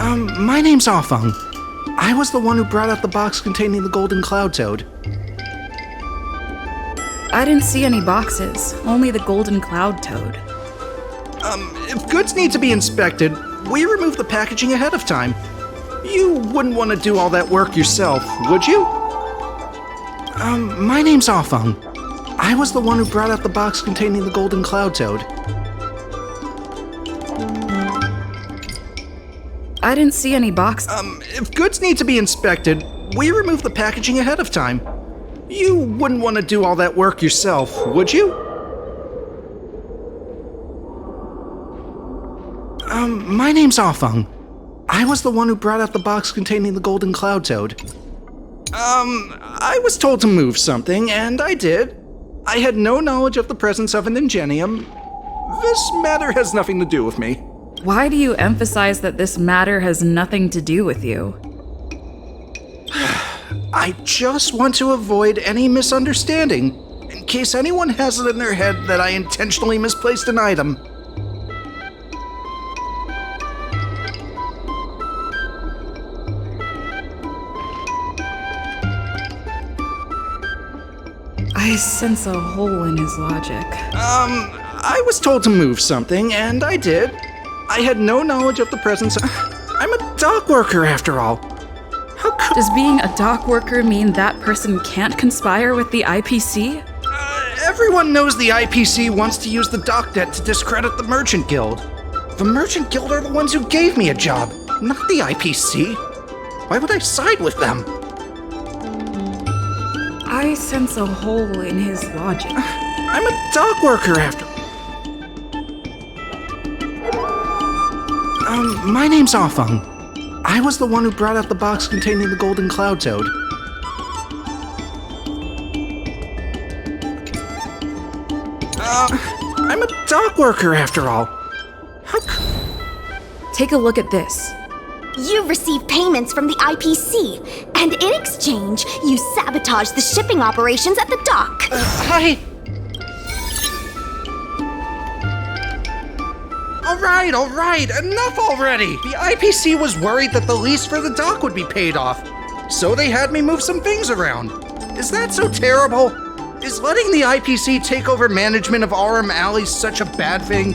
My name's Aurum. I was the one who brought out the box containing the golden cloud toad. I didn't see any boxes, only the golden cloud toad. If goods need to be inspected, we remove the packaging ahead of time. You wouldn't want to do all that work yourself, would you? My name's Aurum. I was the one who brought out the box containing the golden cloud toad. I didn't see any boxes. If goods need to be inspected, we remove the packaging ahead of time. You wouldn't want to do all that work yourself, would you? My name's Aurum. I was the one who brought out the box containing the golden cloud toad. I was told to move something, and I did. I had no knowledge of the presence of an ingenium. This matter has nothing to do with me. Why do you emphasize that this matter has nothing to do with you? I just want to avoid any misunderstanding, in case anyone has it in their head that I intentionally misplaced an item. I sense a hole in his logic. I was told to move something, and I did. I had no knowledge of the presence of... I'm a dock worker, after all. How could... Does being a dock worker mean that person can't conspire with the IPC? Everyone knows the IPC wants to use the dock debt to discredit the Merchant Guild. The Merchant Guild are the ones who gave me a job, not the IPC. Why would I side with them? I sense a hole in his logic. I'm a dock worker, after... My name's Aurum. I was the one who brought out the box containing the golden cloud toad. I'm a dock worker, after all. Take a look at this. You received payments from the IPC, and in exchange, you sabotaged the shipping operations at the dock. All right, enough already! The IPC was worried that the lease for the dock would be paid off, so they had me move some things around. Is that so terrible? Is letting the IPC take over management of Aurum Alley such a bad thing?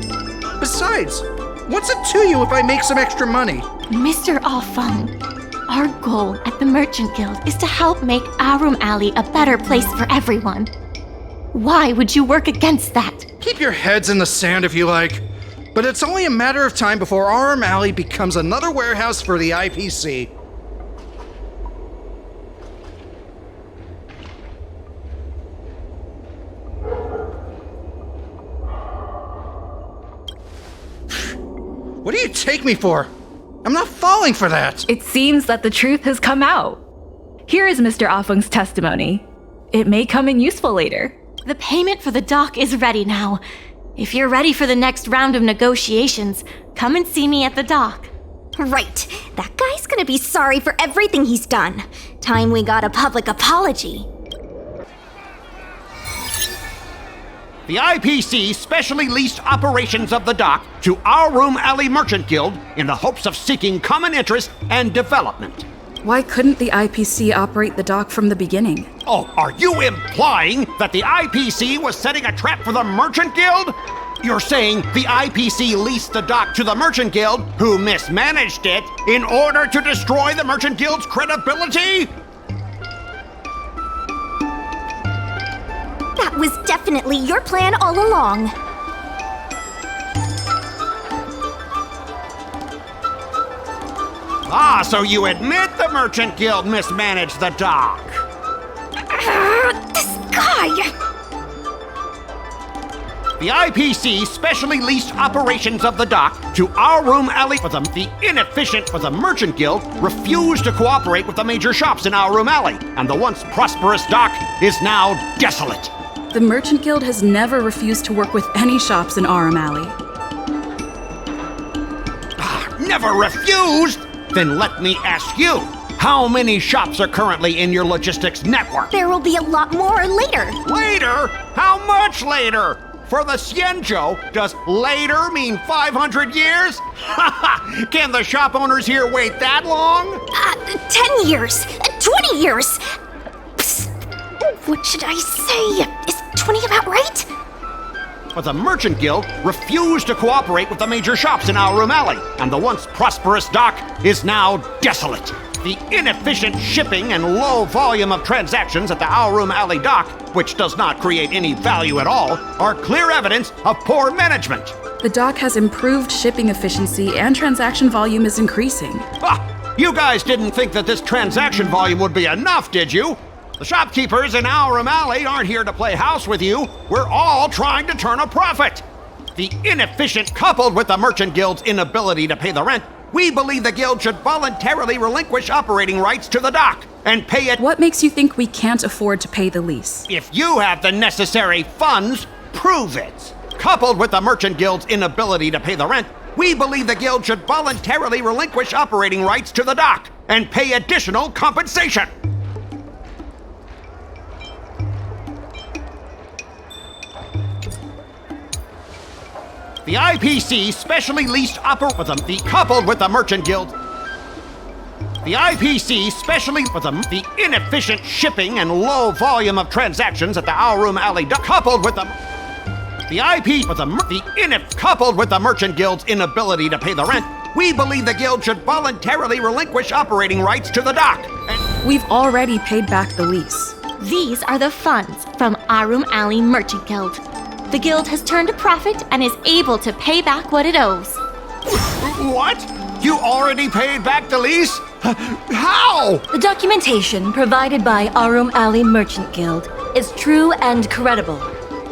Besides, what's it to you if I make some extra money? Mr. Aurum, our goal at the Merchant Guild is to help make Aurum Alley a better place for everyone. Why would you work against that? Keep your heads in the sand if you like. But it's only a matter of time before Aurum Alley becomes another warehouse for the IPC. What do you take me for? I'm not falling for that! It seems that the truth has come out. Here is Mr. Aufeng's testimony. It may come in useful later. The payment for the dock is ready now. If you're ready for the next round of negotiations, come and see me at the dock. Right. That guy's gonna be sorry for everything he's done. Time we got a public apology. The IPC specially leased operations of the dock to Aurum Alley Merchant Guild in the hopes of seeking common interest and development. Why couldn't the IPC operate the dock from the beginning? Oh, are you implying that the IPC was setting a trap for the Merchant Guild? You're saying the IPC leased the dock to the Merchant Guild, who mismanaged it, in order to destroy the Merchant Guild's credibility? That was definitely your plan all along. Ah, so you admit the Merchant Guild mismanaged the dock? This guy! The IPC specially leased operations of the dock to Aurum Alley. The inefficient for the Merchant Guild refused to cooperate with the major shops in Aurum Alley, and the once prosperous dock is now desolate. The Merchant Guild has never refused to work with any shops in Aurum Alley. Never refused? Then let me ask you, how many shops are currently in your logistics network? There will be a lot more later. Later? How much later? For the Xianzhou, does later mean 500 years? Can the shop owners here wait that long? 10 years, 20 years. Psst. What should I say? Is 20 about right? But the Merchant Guild refused to cooperate with the major shops in Aurum Alley, and the once prosperous dock is now desolate. The inefficient shipping and low volume of transactions at the Aurum Alley dock, which does not create any value at all, are clear evidence of poor management. The dock has improved shipping efficiency and transaction volume is increasing. You guys didn't think that this transaction volume would be enough, did you? The shopkeepers in Aurum Alley aren't here to play house with you. We're all trying to turn a profit. The inefficient coupled with the Merchant Guild's inability to pay the rent, we believe the guild should voluntarily relinquish operating rights to the dock and pay it. What makes you think we can't afford to pay the lease? If you have the necessary funds, prove it. Coupled with the Merchant Guild's inability to pay the rent, we believe the guild should voluntarily relinquish operating rights to the dock and pay additional compensation. The IPC specially leased the coupled with the Merchant Guild. The IPC specially the inefficient shipping and low volume of transactions at the Aurum Alley dock, coupled with the coupled with the Merchant Guild's inability to pay the rent, we believe the guild should voluntarily relinquish operating rights to the dock. We've already paid back the lease. These are the funds from Aurum Alley Merchant Guild. The guild has turned a profit and is able to pay back what it owes. What? You already paid back the lease? How? The documentation provided by Aurum Alley Merchant Guild is true and credible.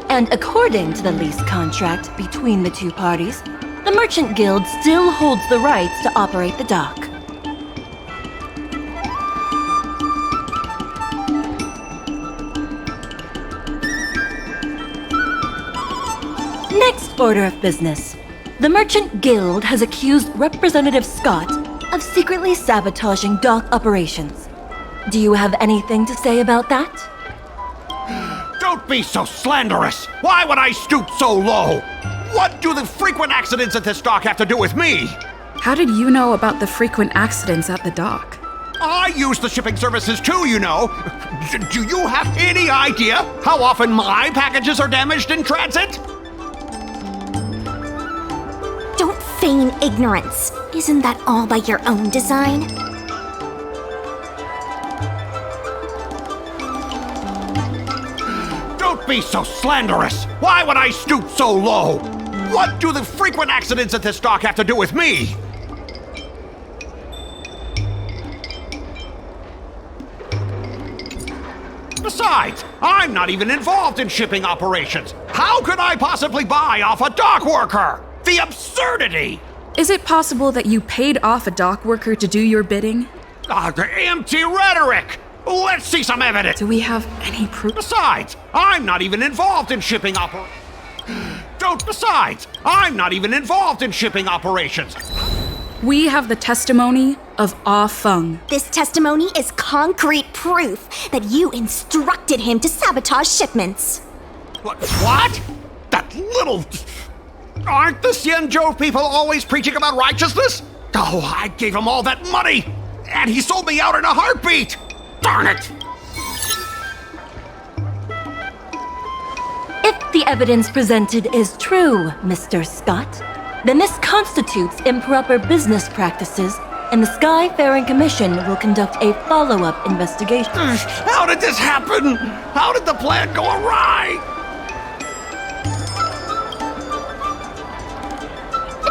And according to the lease contract between the two parties, the Merchant Guild still holds the rights to operate the dock. Next order of business. The Merchant Guild has accused Representative Scott of secretly sabotaging dock operations. Do you have anything to say about that? Don't be so slanderous! Why would I stoop so low? What do the frequent accidents at this dock have to do with me? How did you know about the frequent accidents at the dock? I use the shipping services too, you know. Do you have any idea how often my packages are damaged in transit? Don't feign ignorance. Isn't that all by your own design? Don't be so slanderous! Why would I stoop so low? What do the frequent accidents at this dock have to do with me? Besides, I'm not even involved in shipping operations. How could I possibly buy off a dock worker? The absurdity! Is it possible that you paid off a dock worker to do your bidding? The empty rhetoric! Let's see some evidence! Do we have any proof? Besides, I'm not even involved in shipping Besides, I'm not even involved in shipping operations. We have the testimony of Ah Feng. This testimony is concrete proof that you instructed him to sabotage shipments. What? That little... Aren't the Xianzhou people always preaching about righteousness? Oh, I gave him all that money, and he sold me out in a heartbeat! Darn it! If the evidence presented is true, Mr. Scott, then this constitutes improper business practices, and the Skyfaring Commission will conduct a follow-up investigation. How did this happen? How did the plan go awry?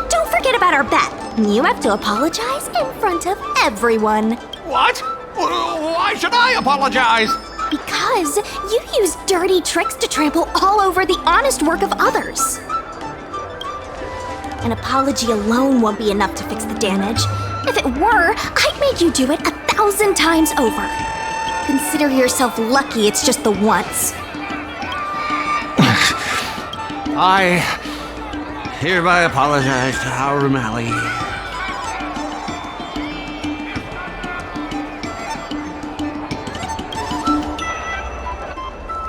Don't forget about our bet. You have to apologize in front of everyone. What? Why should I apologize? Because you use dirty tricks to trample all over the honest work of others. An apology alone won't be enough to fix the damage. If it were, I'd make you do it 1,000 times over. Consider yourself lucky it's just the once. I hereby apologize to Aurum Alley.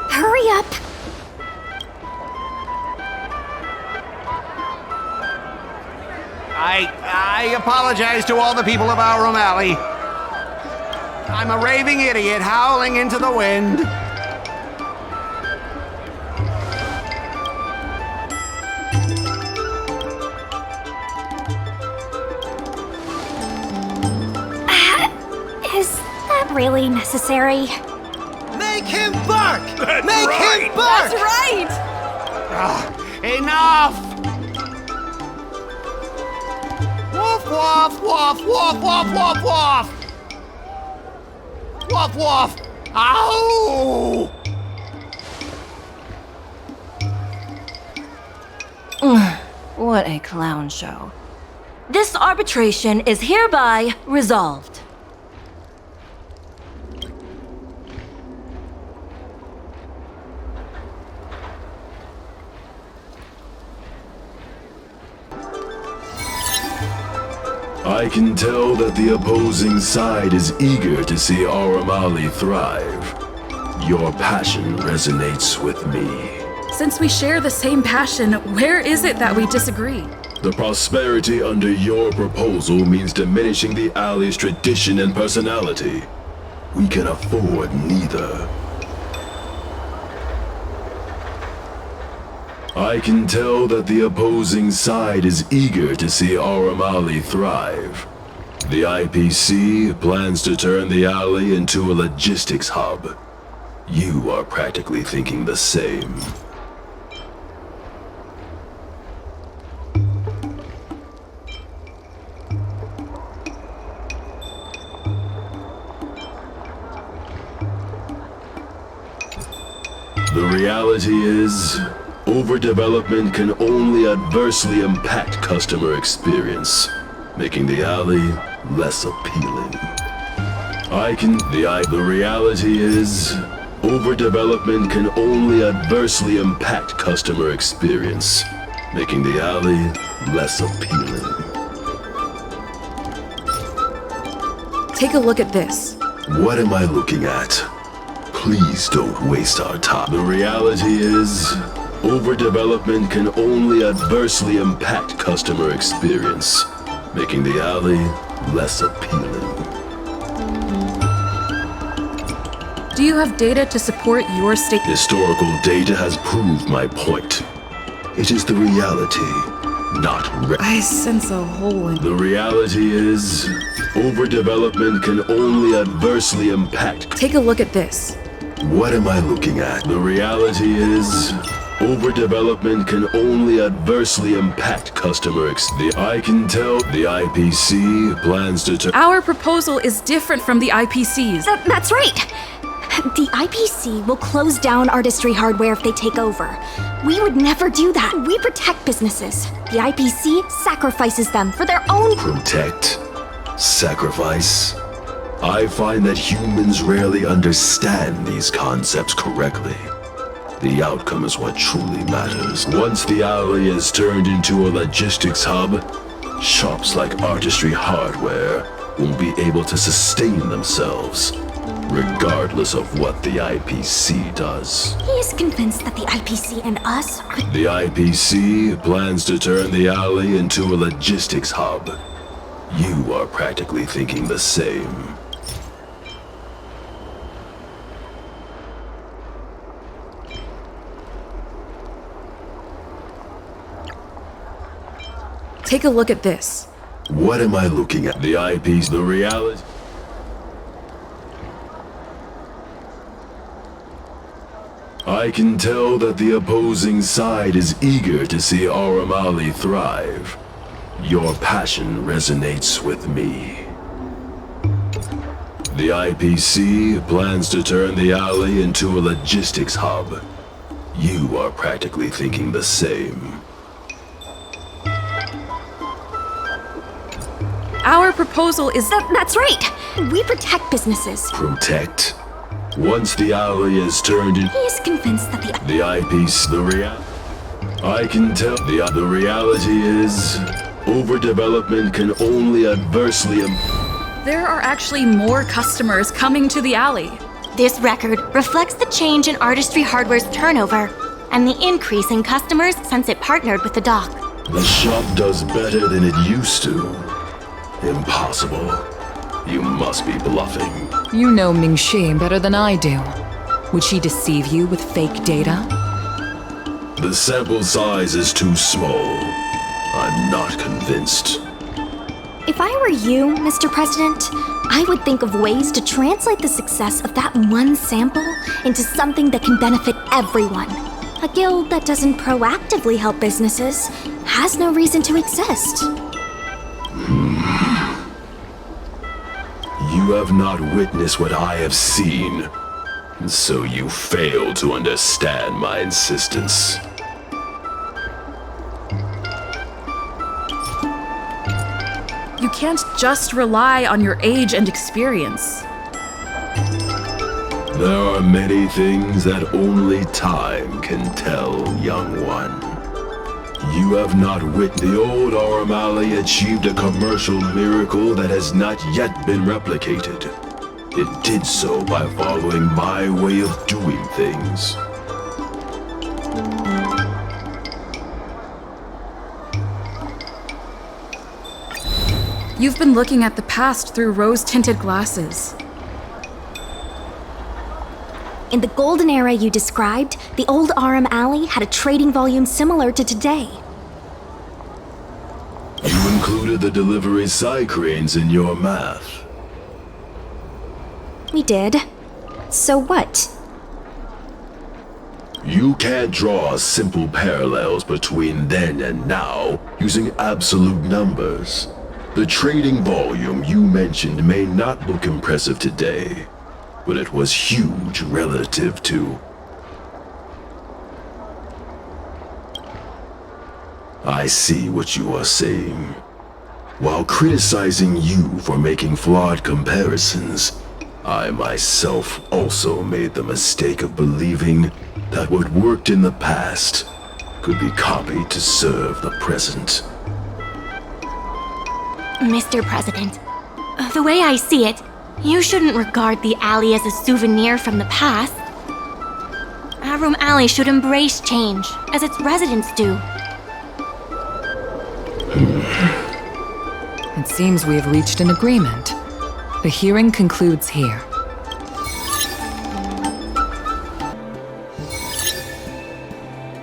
Hurry up. I apologize to all the people of Aurum Alley. I'm a raving idiot howling into the wind. Is that really necessary? Make him bark! That's Make right. him bark! Right! Enough! Woof, woof, woof, woof, woof, woof, woof! Woof, woof! Ow! What a clown show. This arbitration is hereby resolved. I can tell that the opposing side is eager to see Aurum Alley thrive. Your passion resonates with me. Since we share the same passion, where is it that we disagree? The prosperity under your proposal means diminishing the alley's tradition and personality. We can afford neither. I can tell that the opposing side is eager to see Aurum Alley thrive. The IPC plans to turn the alley into a logistics hub. You are practically thinking the same. The reality is, overdevelopment can only adversely impact customer experience, making the alley less appealing. The reality is, overdevelopment can only adversely impact customer experience, making the alley less appealing. Take a look at this. What am I looking at? Please don't waste our time. The reality is, overdevelopment can only adversely impact customer experience, making the alley less appealing. Do you have data to support your statement? Historical data has proved my point. It is the reality, not I sense a hole in. The reality is, overdevelopment can only adversely impact. Take a look at this. What am I looking at? The reality is, overdevelopment can only adversely impact customer experience. I can tell the IPC plans to turn. Our proposal is different from the IPC's. That's right. The IPC will close down artistry hardware if they take over. We would never do that. We protect businesses. The IPC sacrifices them for their own. Protect? Sacrifice? I find that humans rarely understand these concepts correctly. The outcome is what truly matters. Once the alley is turned into a logistics hub, shops like Artistry Hardware won't be able to sustain themselves, regardless of what the IPC does. He is convinced that the IPC and us are. The IPC plans to turn the alley into a logistics hub. You are practically thinking the same. Take a look at this. What am I looking at? The IP's the reality. I can tell that the opposing side is eager to see Aurum Alley thrive. Your passion resonates with me. The IPC plans to turn the alley into a logistics hub. You are practically thinking the same. Our proposal is. That's right. We protect businesses. Protect? Once the alley is turned in. He is convinced that The eyepiece, I can tell the reality is, overdevelopment can only adversely. There are actually more customers coming to the alley. This record reflects the change in Artistry Hardware's turnover and the increase in customers since it partnered with the dock. The shop does better than it used to. Impossible. You must be bluffing. You know Ming-Shi better than I do. Would she deceive you with fake data? The sample size is too small. I'm not convinced. If I were you, Mr. President, I would think of ways to translate the success of that one sample into something that can benefit everyone. A guild that doesn't proactively help businesses has no reason to exist. You have not witnessed what I have seen, so you fail to understand my insistence. You can't just rely on your age and experience. There are many things that only time can tell, young one. You have not witnessed. The old Aurum Alley achieved a commercial miracle that has not yet been replicated. It did so by following my way of doing things. You've been looking at the past through rose-tinted glasses. In the golden era you described, the old Aurum Alley had a trading volume similar to today. You included the delivery side cranes in your math. We did. So what? You can't draw simple parallels between then and now using absolute numbers. The trading volume you mentioned may not look impressive today, but it was huge relative to... I see what you are saying. While criticizing you for making flawed comparisons, I myself also made the mistake of believing that what worked in the past could be copied to serve the present. Mr. President, the way I see it, you shouldn't regard the alley as a souvenir from the past. Aurum Alley should embrace change, as its residents do. It seems we have reached an agreement. The hearing concludes here.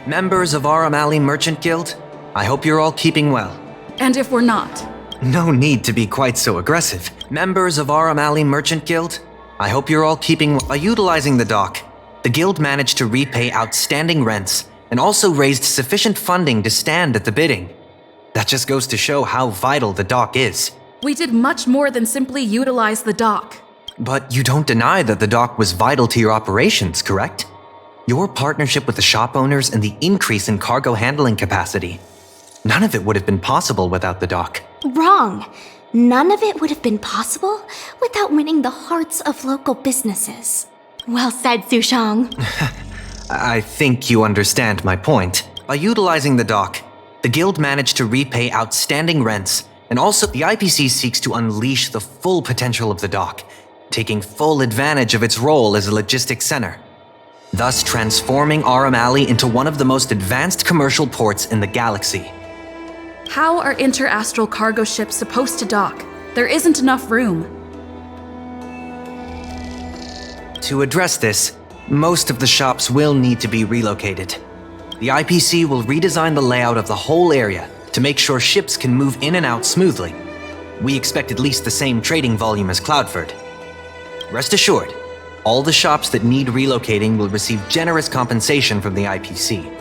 Members of Aurum Alley Merchant Guild, I hope you're all keeping well. And if we're not? No need to be quite so aggressive. Members of Aurum Alley Merchant Guild, I hope you're all keeping well. By utilizing the dock, the guild managed to repay outstanding rents and also raised sufficient funding to stand at the bidding. That just goes to show how vital the dock is. We did much more than simply utilize the dock. But you don't deny that the dock was vital to your operations, correct? Your partnership with the shop owners and the increase in cargo handling capacity. None of it would have been possible without the dock. Wrong. None of it would have been possible without winning the hearts of local businesses. Well said, Sushang. I think you understand my point. By utilizing the dock, the guild managed to repay outstanding rents, and also the IPC seeks to unleash the full potential of the dock, taking full advantage of its role as a logistics center, thus transforming Aurum Alley into one of the most advanced commercial ports in the galaxy. How are interastral cargo ships supposed to dock? There isn't enough room. To address this, most of the shops will need to be relocated. The IPC will redesign the layout of the whole area to make sure ships can move in and out smoothly. We expect at least the same trading volume as Cloudford. Rest assured, all the shops that need relocating will receive generous compensation from the IPC.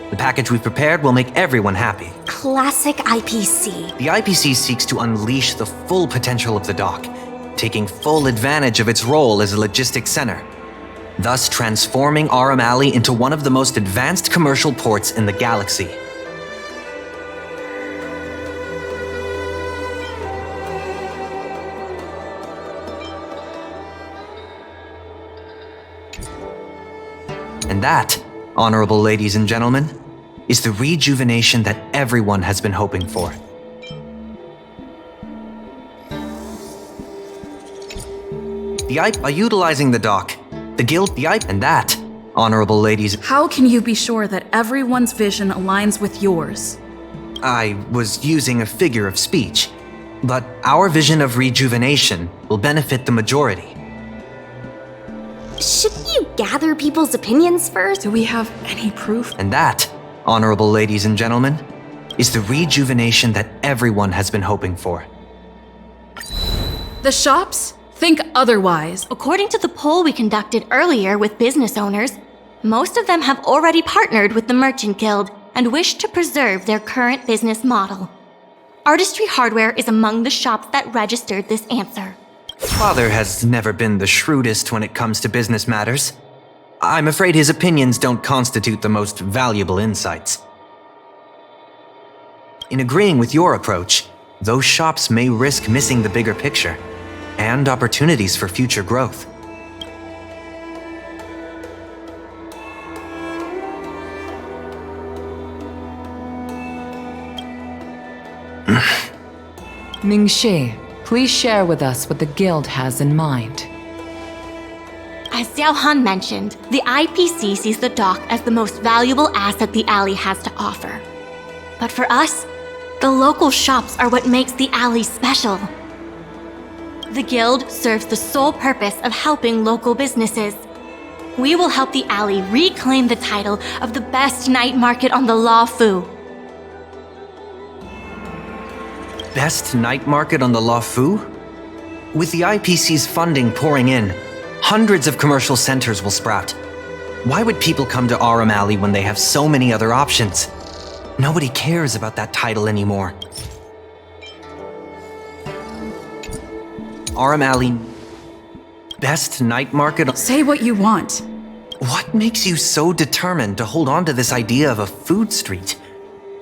The package we've prepared will make everyone happy. Classic IPC. The IPC seeks to unleash the full potential of the dock, taking full advantage of its role as a logistics center, thus transforming Aurum Alley into one of the most advanced commercial ports in the galaxy. And that, honorable ladies and gentlemen, is the rejuvenation that everyone has been hoping for. By utilizing the dock, the guild, and that, honorable ladies. How can you be sure that everyone's vision aligns with yours? I was using a figure of speech, but our vision of rejuvenation will benefit the majority. Shouldn't you gather people's opinions first? Do we have any proof? And that, honorable ladies and gentlemen, is the rejuvenation that everyone has been hoping for. The shops think otherwise. According to the poll we conducted earlier with business owners, most of them have already partnered with the Merchant Guild and wish to preserve their current business model. Artistry Hardware is among the shops that registered this answer. Father has never been the shrewdest when it comes to business matters. I'm afraid his opinions don't constitute the most valuable insights. In agreeing with your approach, those shops may risk missing the bigger picture and opportunities for future growth. Mingxi, please share with us what the guild has in mind. As Xiao Han mentioned, the IPC sees the dock as the most valuable asset the alley has to offer. But for us, the local shops are what makes the alley special. The guild serves the sole purpose of helping local businesses. We will help the alley reclaim the title of the best night market on the Law Fu. Best night market on the Law Fu? With the IPC's funding pouring in, hundreds of commercial centers will sprout. Why would people come to Aurum Alley when they have so many other options? Nobody cares about that title anymore. Aurum Alley... Best night market... Say what you want. What makes you so determined to hold on to this idea of a food street?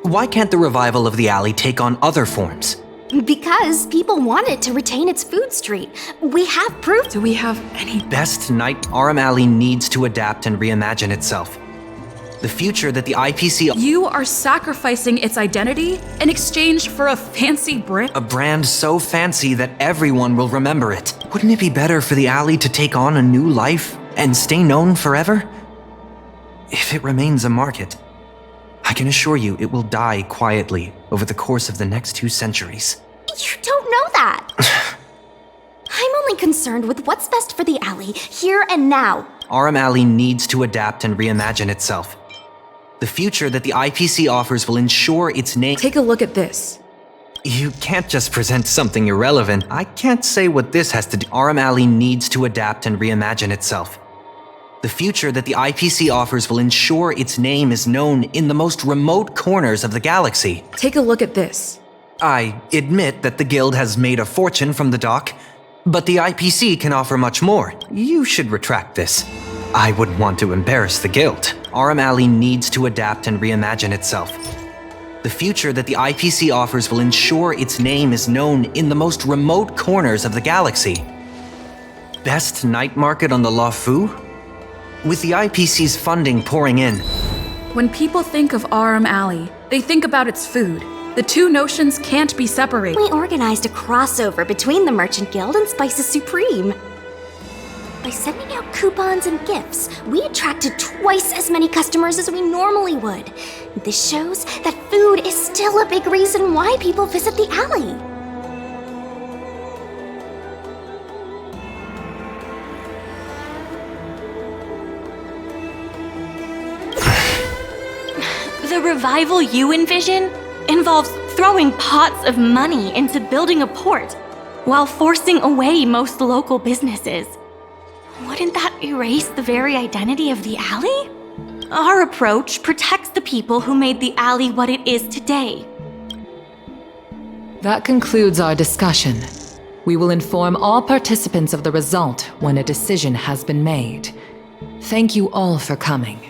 Why can't the revival of the alley take on other forms? Because people want it to retain its food street. We have proof. Do we have any... Best night... Aurum Alley needs to adapt and reimagine itself. The future that the IPC... You are sacrificing its identity in exchange for a fancy brick? A brand so fancy that everyone will remember it. Wouldn't it be better for the alley to take on a new life and stay known forever? If it remains a market, I can assure you it will die quietly over the course of the next 2 centuries. You don't know that. I'm only concerned with what's best for the alley, here and now. Aurum Alley needs to adapt and reimagine itself. The future that the IPC offers will ensure its name... Take a look at this. You can't just present something irrelevant. I can't say what this has to do. Aurum Alley needs to adapt and reimagine itself. The future that the IPC offers will ensure its name is known in the most remote corners of the galaxy. Take a look at this. I admit that the guild has made a fortune from the dock, but the IPC can offer much more. You should retract this. I wouldn't want to embarrass the guild. Aurum Alley needs to adapt and reimagine itself. The future that the IPC offers will ensure its name is known in the most remote corners of the galaxy. Best night market on the Law Fu? With the IPC's funding pouring in. When people think of Aurum Alley, they think about its food. The two notions can't be separated. We organized a crossover between the Merchant Guild and Spices Supreme. By sending out coupons and gifts, we attracted twice as many customers as we normally would. This shows that food is still a big reason why people visit the alley. The revival you envision involves throwing pots of money into building a port while forcing away most local businesses. Wouldn't that erase the very identity of the alley? Our approach protects the people who made the alley what it is today. That concludes our discussion. We will inform all participants of the result when a decision has been made. Thank you all for coming.